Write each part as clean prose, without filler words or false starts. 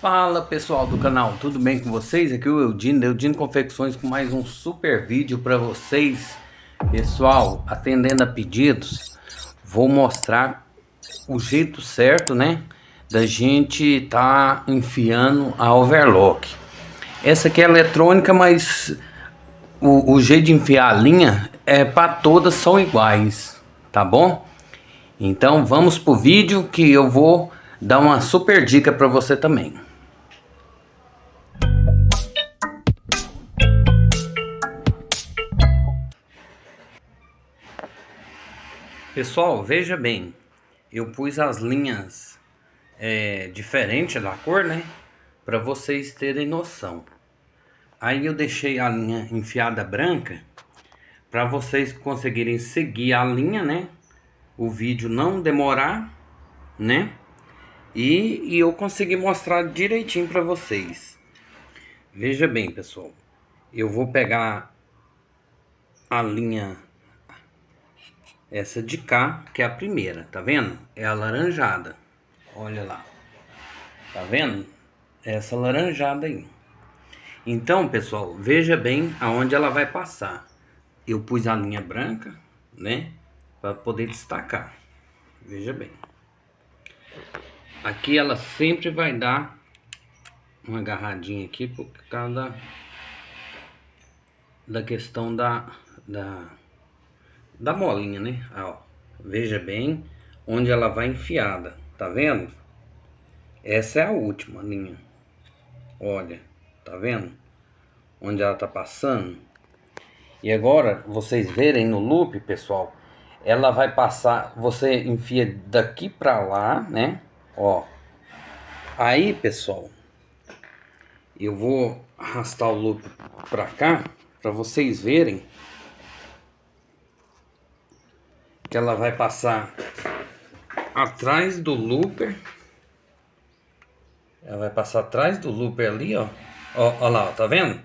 Fala pessoal do canal, tudo bem com vocês? Aqui é o Eudino, da Eudino Confecções, com mais um super vídeo para vocês. Pessoal, atendendo a pedidos, vou mostrar o jeito certo, né, da gente tá enfiando a overlock. Essa aqui é eletrônica, mas o jeito de enfiar a linha é para todas são iguais, tá bom? Então vamos pro vídeo que eu vou dar uma super dica para você também. Pessoal, veja bem, eu pus as linhas diferentes da cor, né? Para vocês terem noção. Aí eu deixei a linha enfiada branca para vocês conseguirem seguir a linha, né? O vídeo não demorar, né? E eu consegui mostrar direitinho para vocês. Veja bem, pessoal, eu vou pegar a linha essa de cá, que é a primeira, tá vendo? É a laranjada. Olha lá. Tá vendo? Essa laranjada aí. Então, pessoal, veja bem aonde ela vai passar. Eu pus a linha branca, né? Para poder destacar. Veja bem. Aqui ela sempre vai dar uma agarradinha aqui por causa da questão da molinha, né? Ó, veja bem onde ela vai enfiada. Tá vendo? Essa é a última linha. Olha, tá vendo? Onde ela tá passando. E agora, vocês verem no loop, pessoal, ela vai passar, você enfia daqui pra lá, né? Ó. Aí, pessoal, eu vou arrastar o loop pra cá, pra vocês verem que ela vai passar atrás do looper. Ela vai passar atrás do looper ali, ó. Ó lá, ó, tá vendo?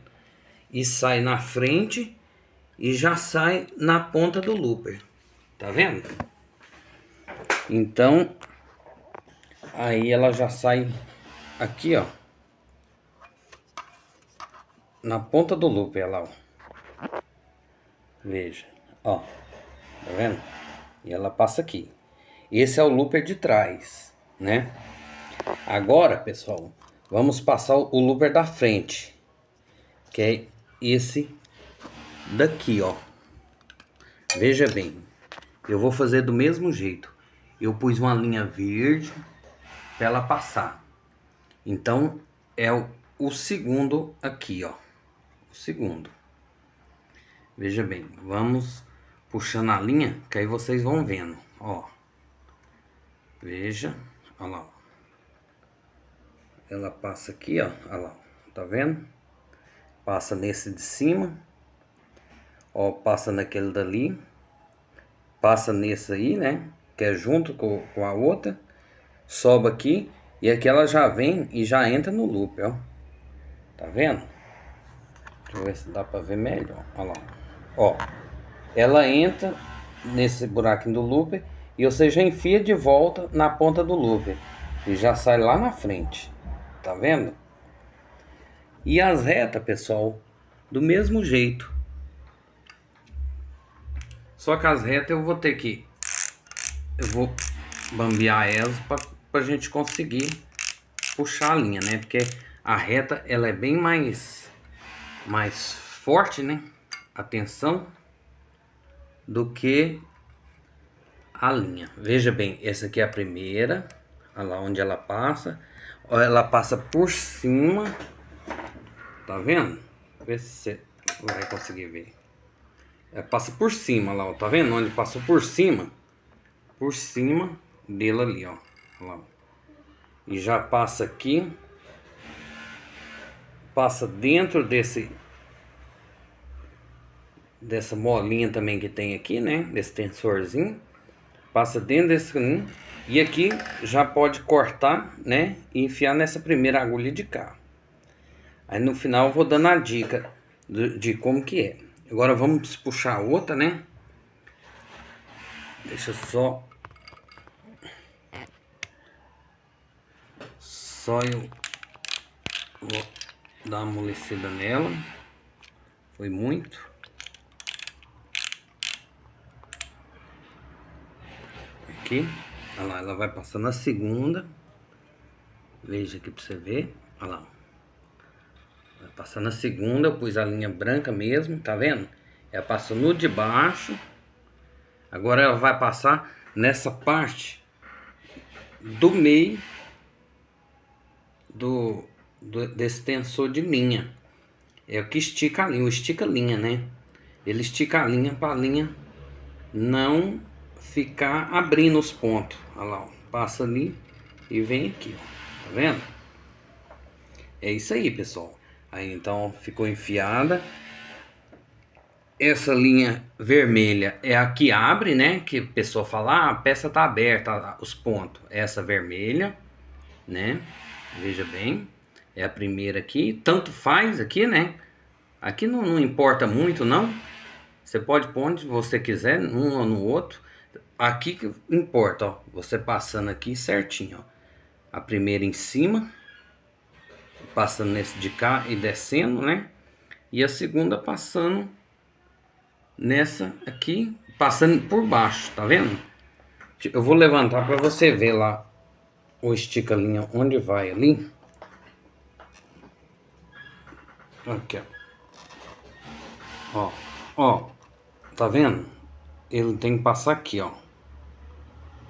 E sai na frente e já sai na ponta do looper. Tá vendo? Então, aí ela já sai aqui, ó. Na ponta do looper, lá, ó. Veja, ó. Tá vendo? E ela passa aqui. Esse é o looper de trás, né? Agora, pessoal, vamos passar o looper da frente, que é esse daqui, ó. Veja bem, eu vou fazer do mesmo jeito. Eu pus uma linha verde para ela passar. Então, é o segundo aqui, ó. O segundo. Veja bem, vamos puxando a linha, que aí vocês vão vendo, ó. Veja, olha lá, ó. Ela passa aqui, ó, olha lá, tá vendo? Passa nesse de cima, ó, passa naquele dali, passa nesse aí, né? Que é junto com a outra, sobe aqui, e aqui ela já vem e já entra no loop, ó. Tá vendo? Deixa eu ver se dá pra ver melhor, olha lá, ó. Ela entra nesse buraquinho do looper e você já enfia de volta na ponta do looper e já sai lá na frente, tá vendo? E as retas, pessoal, do mesmo jeito, só que as retas eu vou bambear elas pra gente conseguir puxar a linha, né? Porque a reta ela é bem mais forte, né? A tensão do que a linha. Veja bem, essa aqui é a primeira. Olha lá onde ela passa. Ela passa por cima. Tá vendo? Vê se você vai conseguir ver. Ela passa por cima lá, ó. Tá vendo onde passou por cima? Por cima dele ali, ó. Olha lá. E já passa aqui. Passa dentro dessa molinha também que tem aqui, né? Desse tensorzinho. Passa dentro desse caninho. E aqui já pode cortar, né? E enfiar nessa primeira agulha de cá. Aí no final eu vou dando a dica de como que é. Agora vamos puxar a outra, né? Deixa só eu Vou dar uma amolecida nela. Foi muito. Aqui, olha lá, ela vai passando a segunda. Veja aqui pra você ver, olha lá. Vai passando a segunda, eu pus a linha branca mesmo, tá vendo? Ela passou no de baixo. Agora ela vai passar nessa parte do meio desse tensor de linha. É o que estica a linha, o estica-linha, né? Ele estica a linha para a linha não ficar abrindo os pontos. Olha lá, ó. Passa ali e vem aqui, ó. Tá vendo? É isso aí, pessoal. Aí então ficou enfiada. Essa linha vermelha é a que abre, né? Que a pessoa fala, ah, a peça tá aberta, os pontos. Essa vermelha, né? Veja bem. É a primeira aqui. Tanto faz aqui, né? Aqui não importa muito, não. Você pode pôr onde você quiser, um ou no outro. Aqui que importa, ó. Você passando aqui certinho, ó. A primeira em cima. Passando nesse de cá e descendo, né? E a segunda passando nessa aqui, passando por baixo, tá vendo? Eu vou levantar para você ver lá o estica-linha onde vai ali. Aqui, ó. Ó, tá vendo? Ele tem que passar aqui, ó.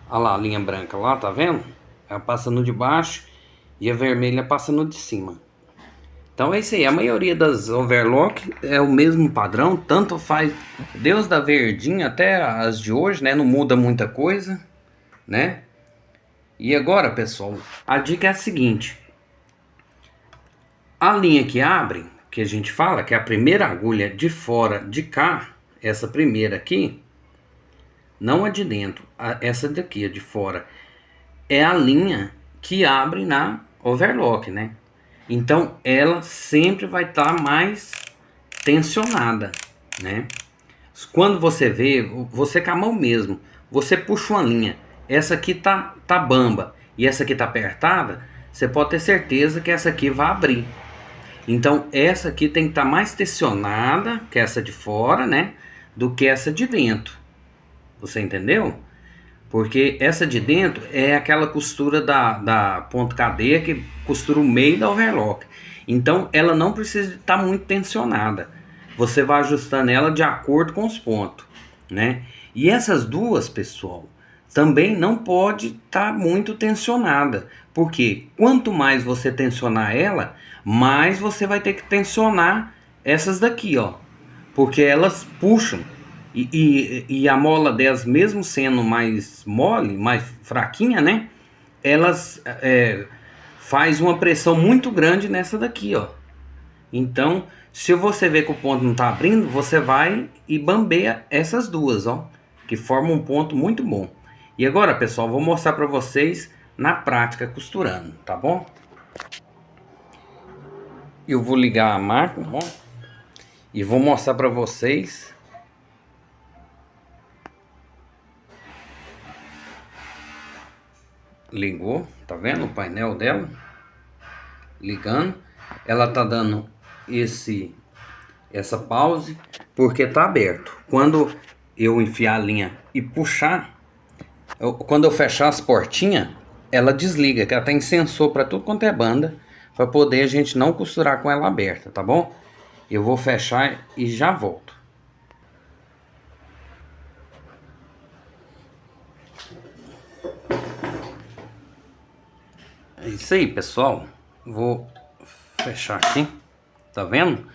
Olha lá a linha branca lá, tá vendo? Ela passa no de baixo e a vermelha passa no de cima. Então é isso aí, a maioria das overlock é o mesmo padrão, tanto faz desde a verdinha até as de hoje, né? Não muda muita coisa, né? E agora, pessoal, a dica é a seguinte. A linha que abre, que a gente fala, que é a primeira agulha de fora de cá, essa primeira aqui, não a de dentro, essa daqui, a de fora, é a linha que abre na overlock, né? Então ela sempre vai estar mais tensionada, né? Quando você vê, você com a mão mesmo, você puxa uma linha, essa aqui tá bamba e essa aqui tá apertada, você pode ter certeza que essa aqui vai abrir. Então essa aqui tem que estar mais tensionada que essa de fora, né? Do que essa de dentro. Você entendeu? Porque essa de dentro é aquela costura da ponto cadeia que costura o meio da overlock. Então ela não precisa estar muito tensionada. Você vai ajustando ela de acordo com os pontos, né? E essas duas, pessoal, também não pode estar muito tensionada. Porque quanto mais você tensionar ela, mais você vai ter que tensionar essas daqui, ó. Porque elas puxam. E a mola delas, mesmo sendo mais mole, mais fraquinha, né? Elas faz uma pressão muito grande nessa daqui, ó. Então, se você vê que o ponto não tá abrindo, você vai e bambeia essas duas, ó. Que formam um ponto muito bom. E agora, pessoal, vou mostrar para vocês na prática costurando, tá bom? Eu vou ligar a máquina, tá bom? E vou mostrar para vocês. Ligou, tá vendo o painel dela? Ligando. Ela tá dando essa pause porque tá aberto. Quando eu enfiar a linha e puxar, quando eu fechar as portinhas, ela desliga, que ela tem sensor para tudo quanto é banda, para poder a gente não costurar com ela aberta, tá bom? Eu vou fechar e já volto. É isso aí, pessoal. Vou fechar aqui. Tá vendo?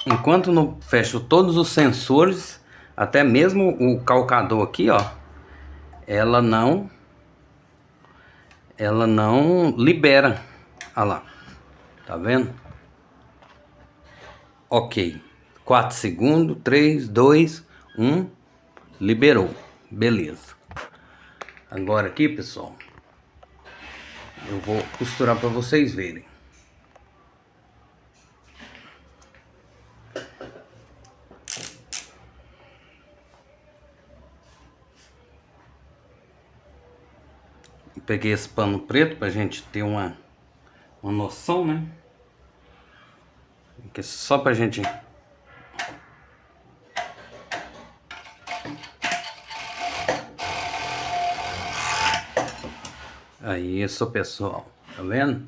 Enquanto não fecho todos os sensores, até mesmo o calcador aqui, ó, ela não libera. Olha lá. Tá vendo? Ok. 4 segundos, 3, 2, 1. Liberou. Beleza. Agora aqui, pessoal, eu vou costurar para vocês verem. Eu peguei esse pano preto pra gente ter uma noção, né? Aqui é só pra gente... Aí, isso, pessoal. Tá vendo?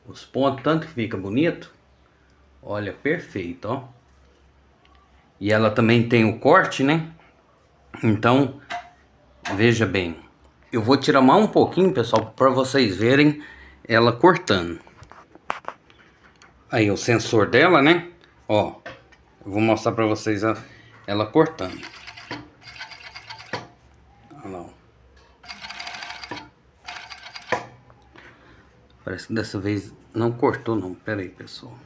Os pontos, tanto que fica bonito. Olha, perfeito, ó. E ela também tem o corte, né? Então, veja bem. Eu vou tirar mais um pouquinho, pessoal, para vocês verem ela cortando. Aí o sensor dela, né? Ó, eu vou mostrar para vocês ela cortando. Olha lá, ó. Parece que dessa vez não cortou não. Pera aí, pessoal.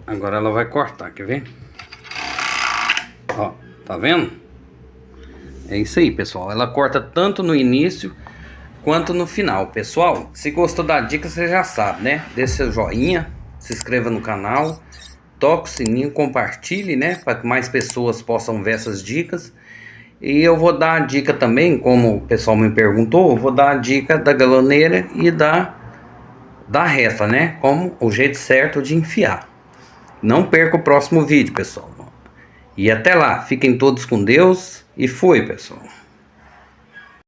Agora ela vai cortar, quer ver? Ó, tá vendo? É isso aí, pessoal. Ela corta tanto no início quanto no final. Pessoal, se gostou da dica, você já sabe, né? Deixe seu joinha, se inscreva no canal, toque o sininho, compartilhe, né? Para que mais pessoas possam ver essas dicas. E eu vou dar a dica também, como o pessoal me perguntou, eu vou dar a dica da galoneira e da reta, né? Como o jeito certo de enfiar. Não perca o próximo vídeo, pessoal. E até lá, fiquem todos com Deus e fui, pessoal.